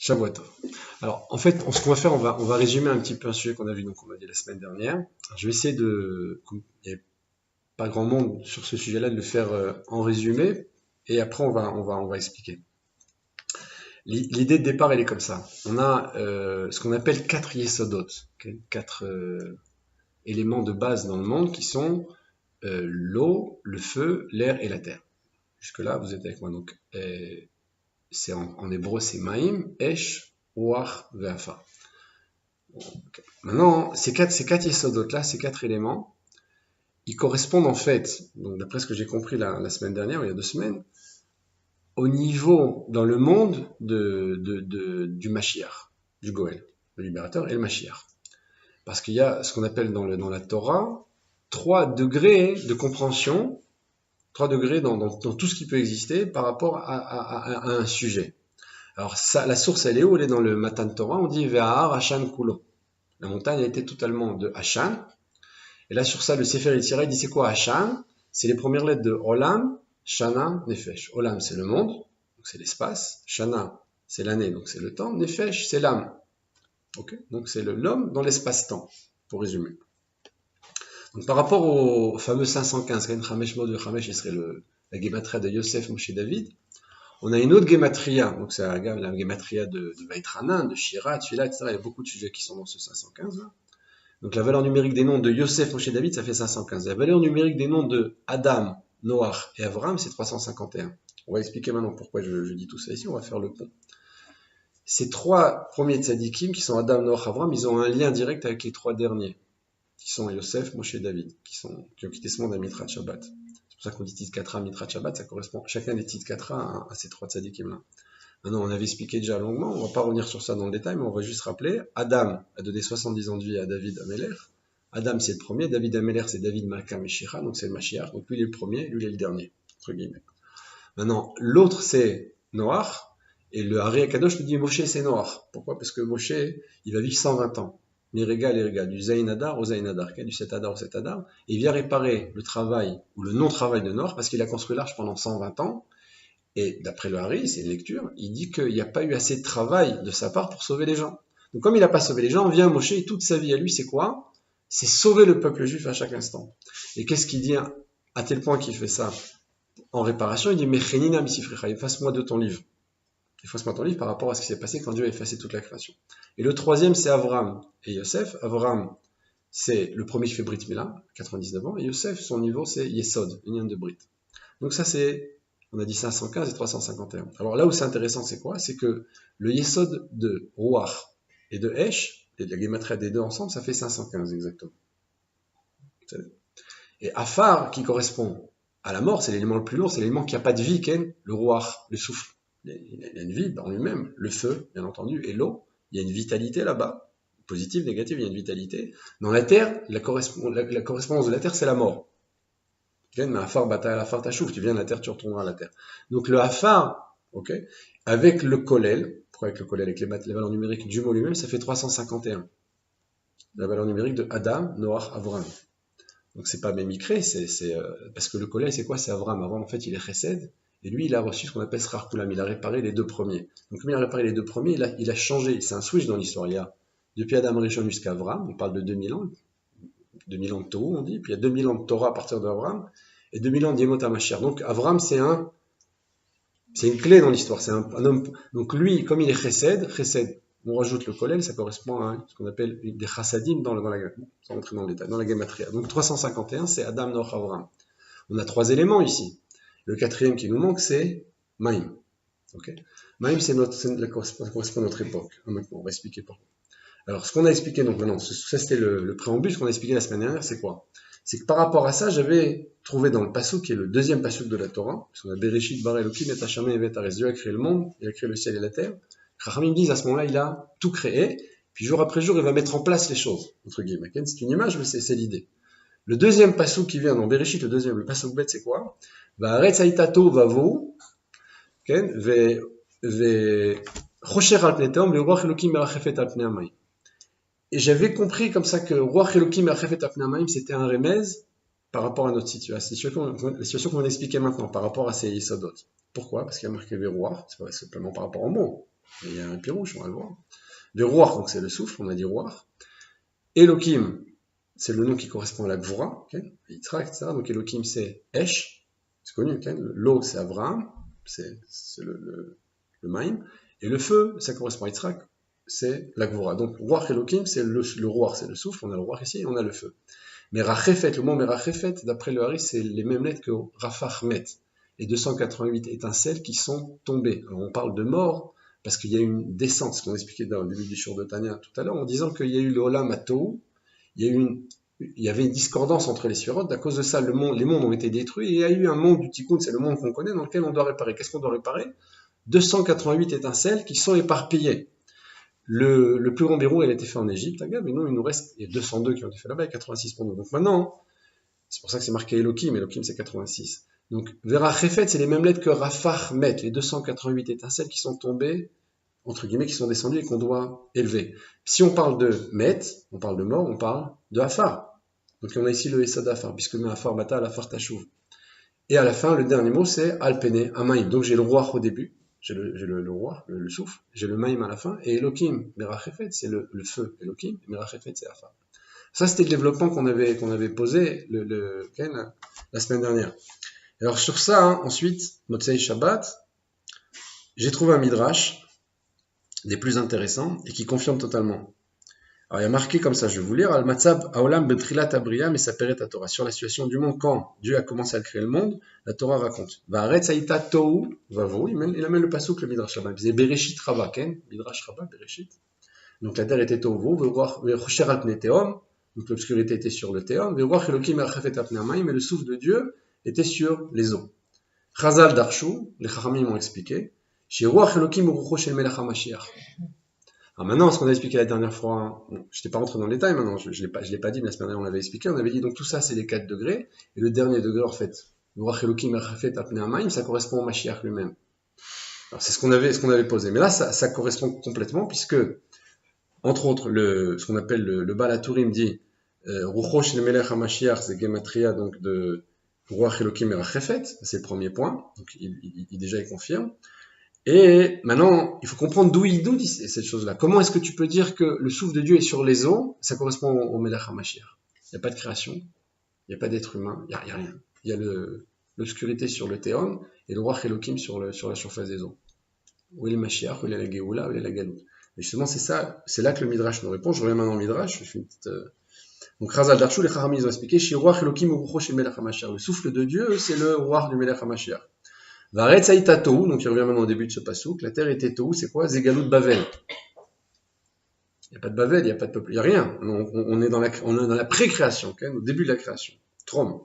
Shavuot Tov. Alors, en fait, ce qu'on va faire, on va résumer un petit peu un sujet qu'on a vu, donc on a dit la semaine dernière. Alors, je vais essayer de, comme il n'y a pas grand monde sur ce sujet-là, de le faire en résumé, et après on va expliquer. L'idée de départ, elle est comme ça. On a ce qu'on appelle 4 yesodot, okay, 4 éléments de base dans le monde qui sont l'eau, le feu, l'air et la terre. Jusque-là, vous êtes avec moi. Donc, c'est en hébreu, c'est Maïm, Esh, Ruach, Ve'afa. Okay. Maintenant, ces quatre yesodot-là, ces 4 éléments, ils correspondent en fait, donc d'après ce que j'ai compris la semaine dernière, ou il y a 2 semaines, au niveau dans le monde du Mashiach, du Goël, le libérateur, et le Mashiach. Parce qu'il y a ce qu'on appelle dans la Torah 3 degrés de compréhension, 3 degrés dans tout ce qui peut exister par rapport à un sujet. Alors ça, la source elle est où? Elle est dans le Matan Torah, on dit Ve'ahar Hashan Kulo. La montagne a été totalement de Hashan. Et là sur ça, le Sefer Yetzirah dit c'est quoi Hashan? C'est les premières lettres de Olam, Shana, Nefesh. Olam c'est le monde, donc c'est l'espace. Shana c'est l'année, donc c'est le temps. Nefesh c'est l'âme. Okay, donc c'est l'homme dans l'espace-temps, pour résumer. Donc par rapport au fameux 515, Ken Chamesh Mod de Chamesh, il serait la gématria de Yosef Moshe David. On a une autre gématria, donc c'est la gématria de Vaitranan, de Shira, de Tfila, etc. Il y a beaucoup de sujets qui sont dans ce 515 là. Donc la valeur numérique des noms de Yosef Moshe David, ça fait 515. La valeur numérique des noms de Adam, Noach et Avram, c'est 351. On va expliquer maintenant pourquoi je dis tout ça ici, on va faire le pont. Ces 3 premiers tzadikim, qui sont Adam, Noach, Avram, ils ont un lien direct avec les 3 derniers, qui sont Yosef, Moshe et David, qui ont quitté ce monde à Mitrat Shabbat. C'est pour ça qu'on dit Tzidkatra, Mitrat Shabbat, ça correspond chacun des Tzidkatra à ces 3 tzadikim-là. Maintenant, on avait expliqué déjà longuement, on ne va pas revenir sur ça dans le détail, mais on va juste rappeler, Adam a donné 70 ans de vie à David Améler. Adam, c'est le premier, David Améler, c'est David Malka Meshira, donc c'est le Mashiach, donc lui il est le premier, lui il est le dernier, entre guillemets. Maintenant, l'autre c'est Noach, et le Hari Akadosh nous dit Moshe c'est Noach. Pourquoi? Parce que Moshe, il va vivre 120 ans. L'Irega, du Zayin Adar au Zayin Adar, du 7 Adar au 7 Adar, et il vient réparer le travail ou le non-travail de Noach parce qu'il a construit l'arche pendant 120 ans. Et d'après le Hari, c'est une lecture, il dit qu'il n'y a pas eu assez de travail de sa part pour sauver les gens. Donc comme il n'a pas sauvé les gens, vient Moshe et toute sa vie à lui, c'est quoi? C'est sauver le peuple juif à chaque instant. Et qu'est-ce qu'il dit à tel point qu'il fait ça en réparation? Il dit Mechenina misifrecha, efface-moi de ton livre. Efface-moi ton livre par rapport à ce qui s'est passé quand Dieu a effacé toute la création. Et le troisième, c'est Avram et Yosef. Avram, c'est le premier qui fait Brit Mila, 99 ans, et Yosef, son niveau, c'est Yesod, union de Brit. Donc ça, c'est, on a dit 515 et 351. Alors là où c'est intéressant, c'est quoi? C'est que le Yesod de Ruach et de Esh, et de la gématria des deux ensemble, ça fait 515 exactement. Et Afar, qui correspond à la mort, c'est l'élément le plus lourd, c'est l'élément qui n'a pas de vie, le Ruach, le souffle. Il y a une vie en lui-même, le feu, bien entendu, et l'eau. Il y a une vitalité là-bas, positive, négative, il y a une vitalité. Dans la terre, la correspondance de la terre, c'est la mort. Mais Afar bata Afar tachouf, tu viens de la terre, tu retourneras à la terre. Donc le Afar, okay, avec le Kolel, pourquoi avec le Kolel, avec les valeurs numériques du mot lui-même, ça fait 351. La valeur numérique de Adam, Noach, Avram. Donc c'est pas Mémicré, parce que le Kolel, c'est quoi? C'est Avram. Avram, en fait, il est Chesed. Et lui, il a reçu ce qu'on appelle Srar Kulam, il a réparé les 2 premiers. Donc, comme il a réparé les 2 premiers, il a changé, c'est un switch dans l'histoire. Il y a, depuis Adam Rishon jusqu'à Avram, on parle de 2000 ans de Tohu, on dit, puis il y a 2000 ans de Torah à partir d'Avram, et 2000 ans d'Yemot HaMashiach. Donc, Avram, c'est une clé dans l'histoire, c'est un homme. Donc, lui, comme il est Chesed, on rajoute le Kolel, ça correspond à ce qu'on appelle des Chassadim dans la sans rentrer dans le détail, dans la Gematria. Donc, 351, c'est Adam, Noach, Avram. On a 3 éléments ici. Le 4e qui nous manque, c'est Maïm. Okay, Maïm, ça correspond à notre époque. Maintenant, on va expliquer pourquoi. Alors, ce qu'on a expliqué, donc maintenant, ça c'était le préambule, ce qu'on a expliqué la semaine dernière, c'est quoi? C'est que par rapport à ça, j'avais trouvé dans le pasuk, qui est le 2e pasuk de la Torah, parce qu'on a Bereshit bara Elokim et Hashem et Ares, Dieu a créé le monde, il a créé le ciel et la terre. Chachamim disent à ce moment-là, il a tout créé, puis jour après jour, il va mettre en place les choses, entre guillemets. C'est une image, mais c'est l'idée. Le 2e pasuk qui vient dans Bereshit, le pasuk bête, c'est quoi? Va'aretz haïtato vavo, ve'chosher al pnei tehom, ve'ruach Elokim merachefet al pnei hamayim. Et j'avais compris comme ça que ruach Elokim merachefet al pnei hamayim, c'était un remez par rapport à notre situation, la situation qu'on va expliquer maintenant, par rapport à ces yesodot. Pourquoi? Parce qu'il y a marqué ve'ruach, c'est pas simplement par rapport au mot. Et il y a un pirouche, on va le voir. De Ruach, donc c'est le souffle, on a dit Ruach. Elohim, c'est le nom qui correspond à la Gvura, okay? Yitzhak, etc. Donc Elohim, c'est Esh, c'est connu, okay? L'eau, c'est Abraham, c'est le Maïm. Et le feu, ça correspond à Yitzhak, c'est la Gvura. Donc Ruach Elohim, c'est le Ruach, c'est le souffle, on a le Ruach ici, et on a le feu. Merachefet, le mot Merachefet, d'après le Haris, c'est les mêmes lettres que Rafachmet. Et 288 étincelles qui sont tombées. Alors on parle de mort, parce qu'il y a une descente, ce qu'on expliquait dans le début du Shur de Tanya tout à l'heure, en disant qu'il y a eu le Olam Atou, il y avait une discordance entre les sphérotes, à cause de ça, les mondes ont été détruits, et il y a eu un monde du Tikkun, c'est le monde qu'on connaît, dans lequel on doit réparer. Qu'est-ce qu'on doit réparer? 288 étincelles qui sont éparpillées. Le plus grand verrou, elle a été fait en Égypte, mais non, il nous reste, il y a 202 qui ont été faits là-bas, et 86 pour nous. Donc maintenant, c'est pour ça que c'est marqué Elohim, Elohim c'est 86. Donc, Verachefet, c'est les mêmes lettres que Rafachmet, les 288 étincelles qui sont tombées, entre guillemets, qui sont descendues et qu'on doit élever. Si on parle de Met, on parle de mort, on parle de Afar. Donc on a ici le Essa d'Afar, puisque Afar Bata, Afar Tachouv. Et à la fin, le dernier mot, c'est Alpene, Amaïm. Donc j'ai le roi au début, j'ai le roi, le souffle, j'ai le Maïm à la fin, et Elohim, Merachefet, c'est le feu, Elohim, et Merachefet, c'est Afar. Ça, c'était le développement qu'on avait posé la semaine dernière. Alors sur ça, ensuite, Motzei Shabbat, j'ai trouvé un midrash des plus intéressants et qui confirme totalement. Alors il y a marqué comme ça, je vais vous lire, Al-Matzab Aolam Betrilat Abriya Mesaperet HaTorah, sur la situation du monde quand Dieu a commencé à créer le monde, la Torah raconte. Va'aretz haïta tohu vavo, il amène le pasuk le midrash Shabbat, c'est Bereshit Rabba, midrash Rabba, Bereshit. Donc la terre était tohu, ve'chosher al pnei tehom, donc l'obscurité était sur le Théom, ve'ruach Elokim merachefet al pnei hamayim, mais le souffle de Dieu était sur les eaux. Chazal Darshu, les Chachamim m'ont expliqué, chez Ruach Elokim urucho shel melech HaMashiach. Alors maintenant, ce qu'on a expliqué la dernière fois, je n'étais pas rentré dans le détail maintenant, je ne l'ai pas dit, mais la semaine dernière on l'avait expliqué, on avait dit donc tout ça c'est les 4 degrés, et le dernier degré en fait, Ruach Elokim merachefet al pnei hamayim, ça correspond au Mashiach lui-même. Alors c'est ce qu'on avait posé, mais là ça correspond complètement, puisque, entre autres, ce qu'on appelle le Baal HaTurim dit Rucho shel melech HaMashiach, c'est Gematria, donc de Ruach Elokim merachefet, c'est le premier point, donc déjà il confirme. Et maintenant, il faut comprendre d'où dit cette chose-là. Comment est-ce que tu peux dire que le souffle de Dieu est sur les eaux? Ça correspond au Melech HaMashiach. Il n'y a pas de création, il n'y a pas d'être humain, il n'y a rien. Il y a l'obscurité sur le Théom et le Ruach Elokim sur la surface des eaux. Où est le Mashiach, où est la Géoula, où est la Galout. Et justement, c'est là que le Midrash nous répond. Je reviens maintenant au Midrash, je fais une petite... Donc, Chazal Darshu, les Chachamim ont expliqué, chez Ruach Elokim urucho shel melech HaMashiach. Le souffle de Dieu, c'est le Ruach du Melech HaMashiach. Varetz haïta tohu, donc il revient maintenant au début de ce passouk, la terre était tohu, c'est quoi? Zégalut Bavel. Il n'y a pas de Bavel, il n'y a pas de peuple, il n'y a rien. On est dans la pré-création, okay, au début de la création. Trom.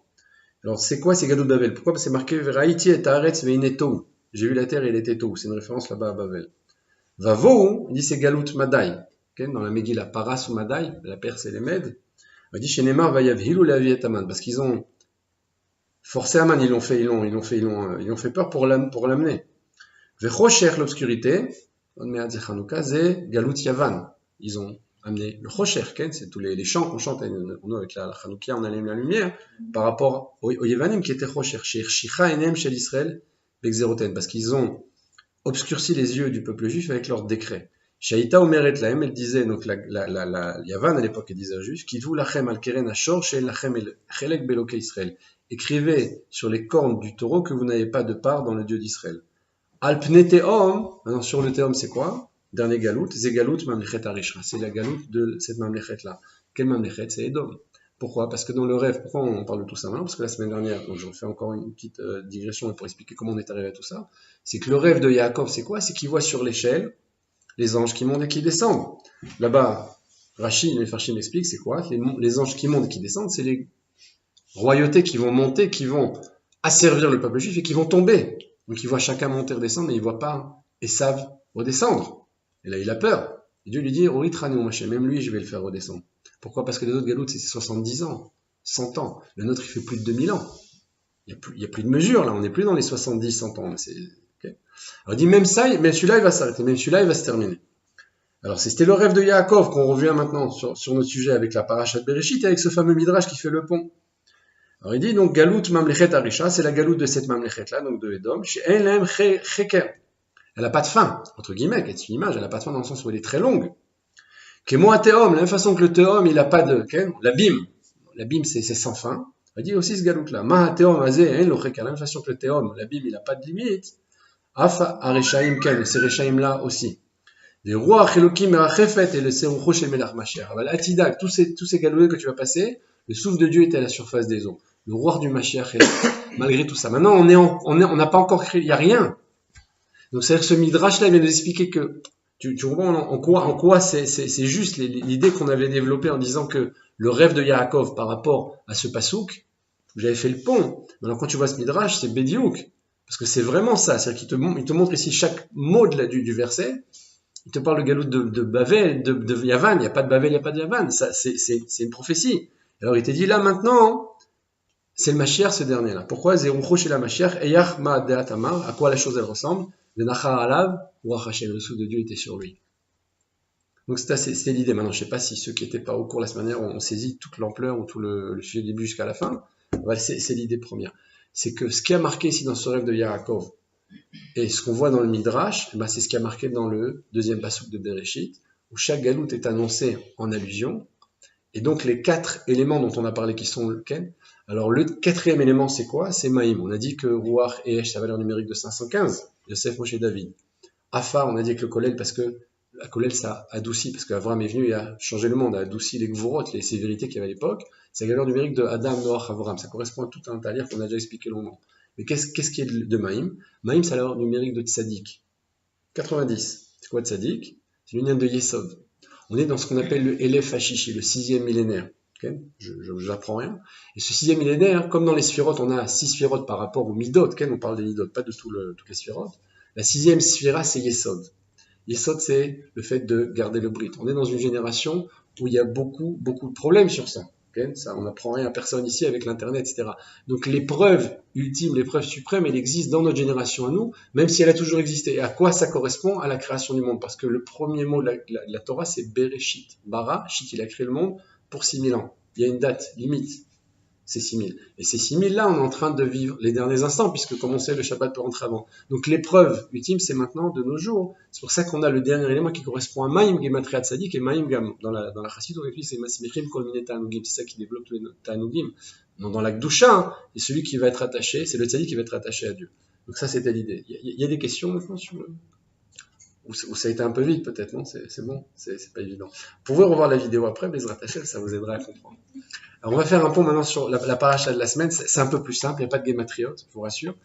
Alors c'est quoi Zégalut Bavel? Pourquoi? Parce que c'est marqué Veraïti et Haaretz veine tohu. J'ai vu la terre et elle était tohu. C'est une référence là-bas à Bavel. Vavo, il dit c'est Galut Madai. Okay, dans la Megillah, Paras ou Madai, la Perse et les Mèdes. Il dit chez Neymar Vayavhilu la Vietaman, parce qu'ils ont forcé Aman, ils l'ont fait peur pour l'amener. Vechocher, l'obscurité, on met à dire Hanouka, c'est Galut Yavan. Ils ont amené le Chocher, c'est tous les chants qu'on chante avec la Hanoukia, on allume la lumière, par rapport aux Yevanim qui étaient Chocher, chez Shicha Enem chez l'Israël, Bexeroten, parce qu'ils ont obscurci les yeux du peuple juif avec leur décret. Shaïta Omeret Lahem, elle disait, donc la Yavan à l'époque, elle disait aux Juifs, Kivu Lachem al Keren Ashor, Shel Lachem el Chelek Beloke Israël. Écrivez sur les cornes du taureau que vous n'avez pas de part dans le Dieu d'Israël. Alpne Tehom, maintenant sur le Tehom c'est quoi? Dernier galout, c'est Galut Mamlechet Arishra, c'est la galout de cette Mamlechet là. Quelle Mamlechet? C'est Edom. Pourquoi? Parce que dans le rêve, pourquoi on parle de tout ça maintenant? Parce que la semaine dernière, donc je refais encore une petite digression pour expliquer comment on est arrivé à tout ça, c'est que le rêve de Yaakov c'est quoi? C'est qu'il voit sur l'échelle les anges qui montent et qui descendent. Là-bas, Rashi, les Farshim expliquent c'est quoi? Les anges qui montent et qui descendent, c'est les royautés qui vont monter, qui vont asservir le peuple juif et qui vont tomber. Donc il voit chacun monter, redescendre, mais il ne voit pas Esav redescendre. Et là il a peur. Et Dieu lui dit, même lui je vais le faire redescendre. Pourquoi? Parce que les autres galoutes c'est 70 ans, 100 ans. Le nôtre il fait plus de 2000 ans. Il n'y a plus de mesure là, on n'est plus dans les 70, 100 ans. Okay. Alors il dit même ça, même celui-là il va s'arrêter, même celui-là il va se terminer. Alors c'était le rêve de Yaakov qu'on revient maintenant sur notre sujet avec la parashat Bereshit et avec ce fameux midrash qui fait le pont. Alors il dit donc Galut Mamlechet Arisha, c'est la galoute de cette Mamlechet là, donc de Edom, chez Elem Cheker. Elle n'a pas de fin, entre guillemets, qui est une image, elle n'a pas de fin dans le sens où elle est très longue. Kémo Théom, la même façon que le Théom, il n'a pas de. L'abîme, c'est sans fin. On dit aussi ce galout-là. Ma Théom, Azé, la même façon que le Théom, l'abîme, il n'a pas de limite. Afa, Arechaim, Ken, ces Rechaim-là aussi. Les rois, Chelokim, Merachefet et le Seroucho chez Melach Mashiach. Atidak, tous ces galouets que tu vas passer, le souffle de Dieu était à la surface des eaux. Le roi du Mashiach est là, malgré tout ça. Maintenant, on n'a pas encore créé, il n'y a rien. Donc, c'est-à-dire que ce Midrash-là, il vient nous expliquer que, tu comprends en quoi c'est juste l'idée qu'on avait développée en disant que le rêve de Yaakov par rapport à ce pasouk, j'avais fait le pont. Maintenant, quand tu vois ce Midrash, c'est Bédiouk. Parce que c'est vraiment ça. C'est-à-dire qu'il te montre ici chaque mot du verset. Il te parle de galout de Bavel, de Yavan. Il n'y a pas de Bavel, il n'y a pas de Yavan. Ça, c'est une prophétie. Alors, il te dit là, maintenant, c'est le Mashiach, ce dernier-là. Pourquoi Zeroucho chez la Mashiach, Eyach ma deatama, à quoi la chose elle ressemble? Le Nachar alav, ou Hashem, le souffle de Dieu était sur lui. Donc c'était l'idée. Maintenant, je ne sais pas si ceux qui n'étaient pas au cours la semaine dernière ont saisi toute l'ampleur ou tout le sujet du début jusqu'à la fin. C'est l'idée première. C'est que ce qui a marqué ici dans ce rêve de Yaakov, et ce qu'on voit dans le Midrash, c'est ce qui a marqué dans le deuxième passouk de Bereshit, où chaque galout est annoncé en allusion. Et donc les 4 éléments dont on a parlé qui sont lequel? Alors le 4e élément c'est quoi? C'est Maïm. On a dit que Ruach et Esh, sa valeur numérique de 515, Yosef, Moshe, David. Afa, on a dit avec le Kolel parce que la Kolel ça adoucit, parce qu'Avram est venu et a changé le monde, a adouci les Gvorot, les sévérités qu'il y avait à l'époque. C'est la valeur numérique de Adam, Noach, Avram. Ça correspond à tout un talir qu'on a déjà expliqué longuement. Mais qu'est-ce qui est de Maïm? Maïm c'est la valeur numérique de Tzadik. 90. C'est quoi Tzadik? C'est l'union de Yesod. On est dans ce qu'on appelle le Elef Hashishi, le 6e millénaire. Okay, je n'apprends rien. Et ce 6e millénaire, comme dans les sphirotes, on a 6 sphirotes par rapport aux midot. Okay, on parle des midot, pas de toutes les sphirotes. La 6e sphira, c'est Yesod. Yesod, c'est le fait de garder le brit. On est dans une génération où il y a beaucoup de problèmes sur ça. Okay, ça on n'apprend rien à personne ici avec l'internet, etc. Donc l'épreuve ultime, l'épreuve suprême, elle existe dans notre génération à nous, même si elle a toujours existé. Et à quoi ça correspond? À la création du monde. Parce que le premier mot de la Torah, c'est Bereshit. Bara, Shit, il a créé le monde pour 6000 ans. Il y a une date limite, c'est 6000. Et ces 6000 là, on est en train de vivre les derniers instants, puisque comme on sait, le Shabbat peut rentrer avant. Donc l'épreuve ultime, c'est maintenant de nos jours. C'est pour ça qu'on a le dernier élément qui correspond à Maïm Gematria Tzadik et Maïm Gam. Dans la Chassidut, on écrit c'est Masmichim Kol Mine Ta'anugim. C'est ça qui développe tous les Ta'anugim. Dans la Gdusha, c'est celui qui va être attaché, c'est le Tzadik qui va être attaché à Dieu. Donc ça, c'était l'idée. Il y a des questions maintenant sur le... Ou ça a été un peu vite peut-être, non? C'est bon, c'est pas évident. Vous pouvez revoir la vidéo après, Bezrat Hashem, ça vous aidera à comprendre. Alors on va faire un pont maintenant sur la paracha de la semaine. C'est un peu plus simple, il n'y a pas de guématriote, je vous rassure.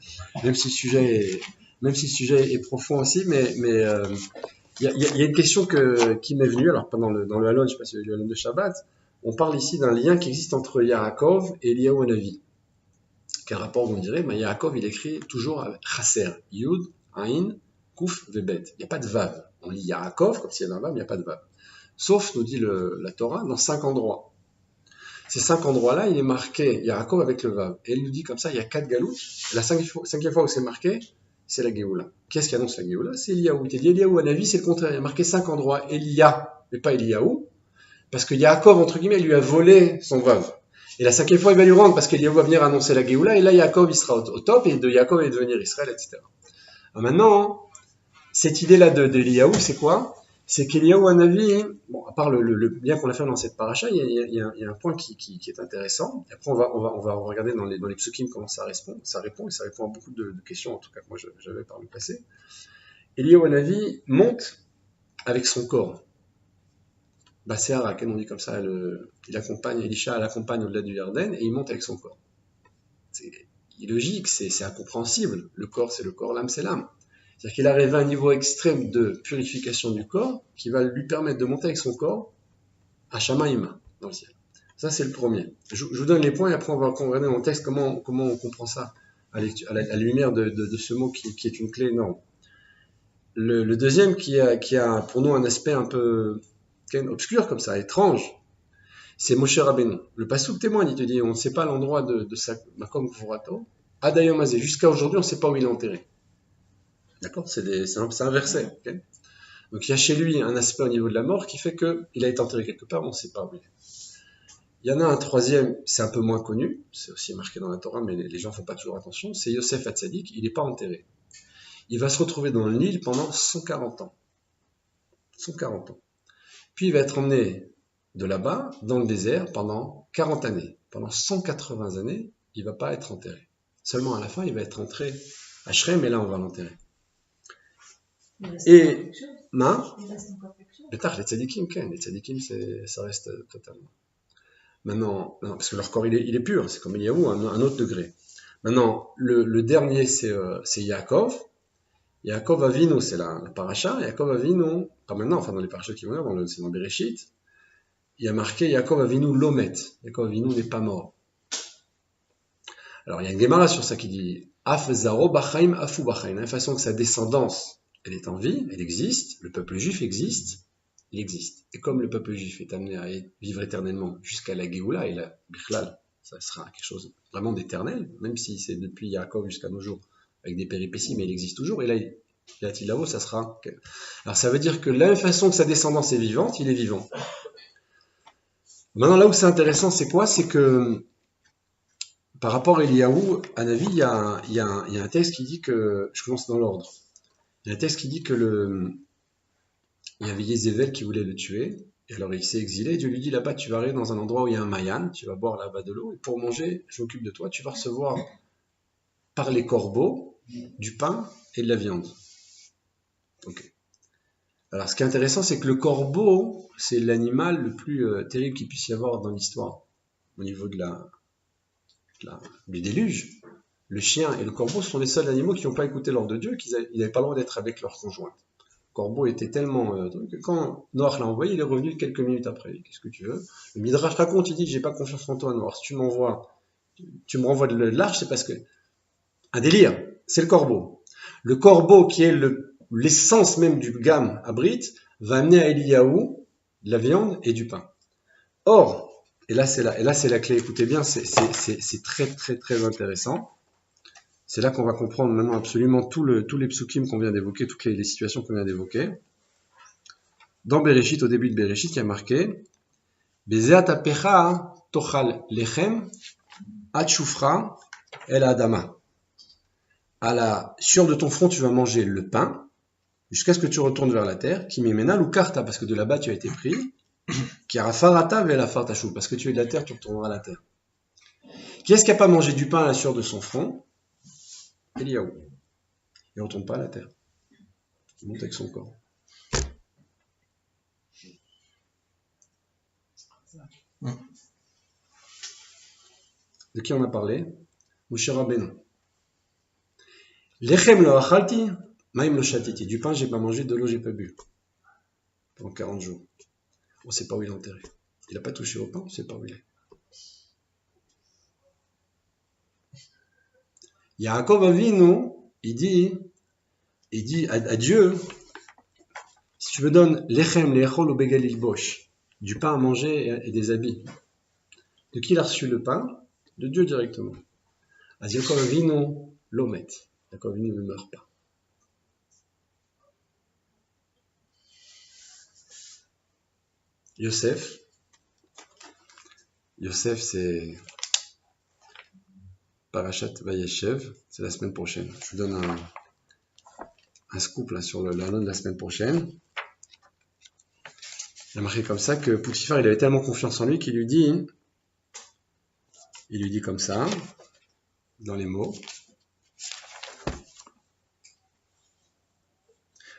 Même si le sujet est profond aussi, mais il y a une question qui m'est venue. Alors dans le Halon, je ne sais pas si c'est le Halon de Shabbat, on parle ici d'un lien qui existe entre Yaakov et Eliyahu Hanavi. Quel rapport vous me direz? Yaakov, il écrit toujours avec Chaser, Yud, Ain, Kouf, Vebet. Il n'y a pas de vav. On lit Yaakov, comme s'il y avait un vav, il n'y a pas de vav. Sauf, nous dit la Torah, dans 5 endroits. Ces 5 endroits-là, il est marqué Yaakov avec le vav. Et il nous dit comme ça, il y a 4 galoutes. La 5e fois où c'est marqué, c'est la Géoula. Qu'est-ce qui annonce la Géoula? C'est Eliyahu. Il dit Eliyahu Hanavi, c'est le contraire. Il y a marqué 5 endroits. Elia, mais pas Eliyahu. Parce que Yaakov, entre guillemets, lui a volé son vav. Et la 5e fois, il va lui rendre parce qu'Eliyahu va venir annoncer la Géoula. Et là, Yaakov, il sera au top. Et de Yaakov, il va devenir Israël, etc. Alors maintenant, cette idée-là d'Eliyahu, c'est quoi? C'est qu'Eliyahu Hanavi, bon, à part le lien qu'on a fait dans cette paracha, il y a un point qui est intéressant. Et après, on va regarder dans les psukim comment ça répond, et ça répond à beaucoup de questions, en tout cas que moi j'avais par le passé. Eliyahu Hanavi monte avec son corps. Basséara, on dit comme ça, il accompagne, Elisha l'accompagne au-delà du Yarden, et il monte avec son corps. C'est illogique, c'est incompréhensible. Le corps, c'est le corps, l'âme, c'est l'âme. C'est-à-dire qu'il arrive à un niveau extrême de purification du corps qui va lui permettre de monter avec son corps à Shamaïma, dans le ciel. Ça, c'est le premier. Je vous donne les points et après on va regarder dans le texte comment on comprend ça à la lumière de ce mot qui est une clé énorme. Le deuxième qui a pour nous un aspect un peu obscur comme ça, étrange, c'est Moshe Rabbeinu. Le passouk témoigne, il te dit on ne sait pas l'endroit de sa Makom Kvorato, Adayom Hazé, jusqu'à aujourd'hui on ne sait pas où il est enterré. D'accord, c'est un verset. Okay, donc il y a chez lui un aspect au niveau de la mort qui fait qu'il a été enterré quelque part, on ne sait pas où il est. Il y en a un troisième, c'est un peu moins connu, c'est aussi marqué dans la Torah, mais les gens ne font pas toujours attention, c'est Yosef Hatzadik, il n'est pas enterré. il va se retrouver dans le Nil pendant 140 ans. 140 ans. Puis il va être emmené de là-bas, dans le désert, pendant 40 années. Pendant 180 années, il ne va pas être enterré. Seulement à la fin, il va être entré à Shrem, et là, on va l'enterrer. Et, les tzadikim, ça reste totalement. Maintenant, non, parce que leur corps, il est pur, c'est comme Eliyahu, un autre degré. Maintenant, le dernier, c'est Yaakov. Yaakov Avinu, c'est la paracha. Yaakov Avinu, pas maintenant, enfin dans les parachas qui vont venir, c'est dans Bereshit. Il y a marqué Yaakov Avinu Lomet. Yaakov Avinu n'est pas mort. Alors, il y a une Gemara sur ça qui dit Af Zaro Bachaim Afu Bachaim. De la façon que sa descendance, elle est en vie, elle existe, le peuple juif existe, il existe. Et comme le peuple juif est amené à vivre éternellement jusqu'à la Géoula et la Bichlal, ça sera quelque chose vraiment d'éternel, même si c'est depuis Yaakov jusqu'à nos jours, avec des péripéties, mais il existe toujours. Et là, il a-t-il là-haut, ça sera. Alors ça veut dire que de la même façon que sa descendance est vivante, il est vivant. Maintenant, là où c'est intéressant, c'est quoi? C'est que par rapport à Eliyahu, à Navi, il y a un texte qui dit que. Je commence dans l'ordre. Il y a un texte qui dit que il y avait Yézével qui voulait le tuer. Et alors il s'est exilé. Dieu lui dit là-bas, tu vas aller dans un endroit où il y a un mayan, tu vas boire là-bas de l'eau. Et pour manger, je m'occupe de toi. Tu vas recevoir par les corbeaux du pain et de la viande. Ok. Alors, ce qui est intéressant, c'est que le corbeau, c'est l'animal le plus terrible qu'il puisse y avoir dans l'histoire, au niveau du déluge. Le chien et le corbeau sont les seuls animaux qui n'ont pas écouté l'ordre de Dieu, qu'ils n'avaient pas le droit d'être avec leur conjointe. Le corbeau était tellement... que quand Noach l'a envoyé, il est revenu quelques minutes après. Qu'est-ce que tu veux? Le Midrash raconte, il dit, j'ai pas confiance en toi, Noach. Si tu me renvoies de l'arche, c'est parce que... Un délire, c'est le corbeau. Le corbeau qui est l'essence même du gamme abrite, va amener à Eliyahu de la viande et du pain. Or, et là c'est la clé, écoutez bien, c'est très très très intéressant. C'est là qu'on va comprendre maintenant absolument tous les psukim qu'on vient d'évoquer, toutes les situations qu'on vient d'évoquer. Dans Bereshit, au début de Bereshit, il y a marqué Bezeat apecha tochal lechem ad shufra el adama. À la sueur de ton front, tu vas manger le pain, jusqu'à ce que tu retournes vers la terre, qui m'émena l'ukarta, parce que de là-bas tu as été pris, qui a rafarata ve la fartachou, parce que tu es de la terre, tu retourneras à la terre. Qui est-ce qui n'a pas mangé du pain à la sueur de son front? Eliyahu. Il ne retourne pas à la terre. Il monte avec son corps. De qui on a parlé? Moshe Rabbeinu. Lechem lo achalti, maim lo shatiti. Du pain, j'ai pas mangé, de l'eau, j'ai pas bu. Pendant 40 jours. On ne sait pas où il est enterré. Il n'a pas touché au pain, on ne sait pas où il est. Yaakov Avinu, il dit à Dieu, si tu me donnes lechem lechol ou begalil bosh, du pain à manger et des habits. De qui il a reçu le pain? De Dieu directement. À Yaakov Avinu l'omet. Yaakov Avinu ne meurt pas. Yosef, c'est Parashat Vayeshev, c'est la semaine prochaine. Je vous donne un scoop là, sur l'annonce de la semaine prochaine. Il a marqué comme ça que Poutifar, il avait tellement confiance en lui qu'il lui dit comme ça, dans les mots.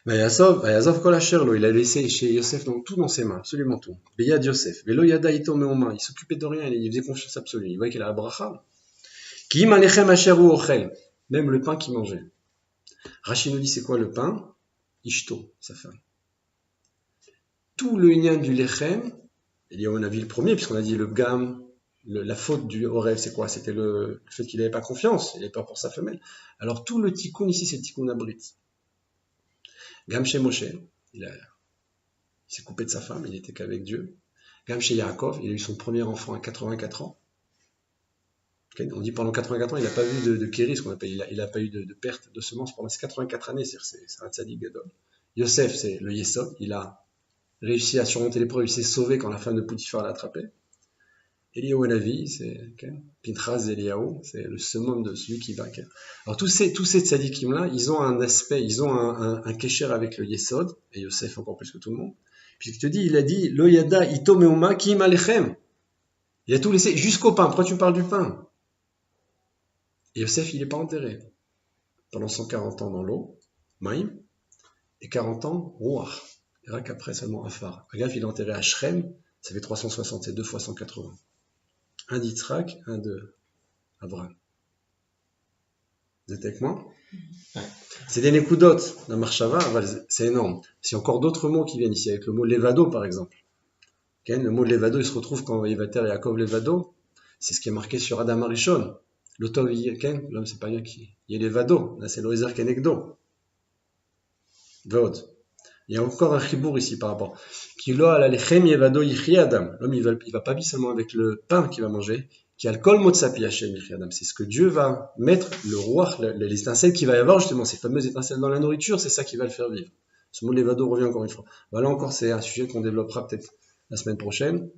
Vayazov kol asher lo, il a laissé chez Yosef tout dans ses mains, absolument tout. Beyad Yosef, velo yada ito meoma, il s'occupait de rien, il faisait confiance absolue. Il voyait qu'il a la bracha. Ki malechem asher hu ochel, même le pain qu'il mangeait. Rachid nous dit c'est quoi le pain? Ishto, sa femme. Tout le lien du lechem, on a vu le premier, puisqu'on a dit le gam, la faute du Horev, c'est quoi? C'était le fait qu'il n'avait pas confiance, il avait peur pour sa femelle. Alors tout le tikkun ici, c'est le tikkun abrit. Gam chez Moshe, il s'est coupé de sa femme, il n'était qu'avec Dieu. Gam chez Yaakov, il a eu son premier enfant à 84 ans. On dit pendant 84 ans, il n'a pas vu de kéris, qu'on appelle, il n'a pas eu de perte de semences pendant ces 84 années, c'est un tzadik gadol. Yosef, c'est le Yesod, il a réussi à surmonter l'épreuve, il s'est sauvé quand la femme de Poutifar l'a attrapé. Eliyahu Navi, c'est Pinchas Eliyahu, c'est le summum de celui qui va. Alors tous ces tzadikim là, ils ont un aspect, ils ont un kesher avec le Yesod, et Yosef encore plus que tout le monde. Puis il te dit, il a dit Lo yada ito meuma ki im alechem. Il a tout laissé jusqu'au pain. Pourquoi tu parles du pain? Et Yosef, il n'est pas enterré pendant 140 ans dans l'eau, Maïm, et 40 ans Ruach. Et rien qu'après seulement Afar. Agaf, il est enterré à Shrem, ça fait 360, c'est 2 fois 180. Un d'Yitzhak, un de Abraham. Vous êtes avec moi? Ouais. C'est des nekudotes d'un marshava, c'est énorme. C'est encore d'autres mots qui viennent ici, avec le mot levado par exemple. Okay, le mot levado, il se retrouve quand Yevater et Yaakov levado, c'est ce qui est marqué sur Adam Arishon. L'Otov, l'homme c'est pas bien qui. Il y a levado, là c'est l'Oezer Kenegdo. Vod. Il y a encore un chibour ici par rapport. Kilo ala lechem yevado yichri Adam. L'homme il va pas vivre seulement avec le pain qu'il va manger, qui a le kol motsapi Hashem yichri Adam. C'est ce que Dieu va mettre, le roi, les étincelles qu'il va y avoir justement, ces fameuses étincelles dans la nourriture, c'est ça qui va le faire vivre. Ce mot levado revient encore une fois. Voilà encore, c'est un sujet qu'on développera peut-être la semaine prochaine.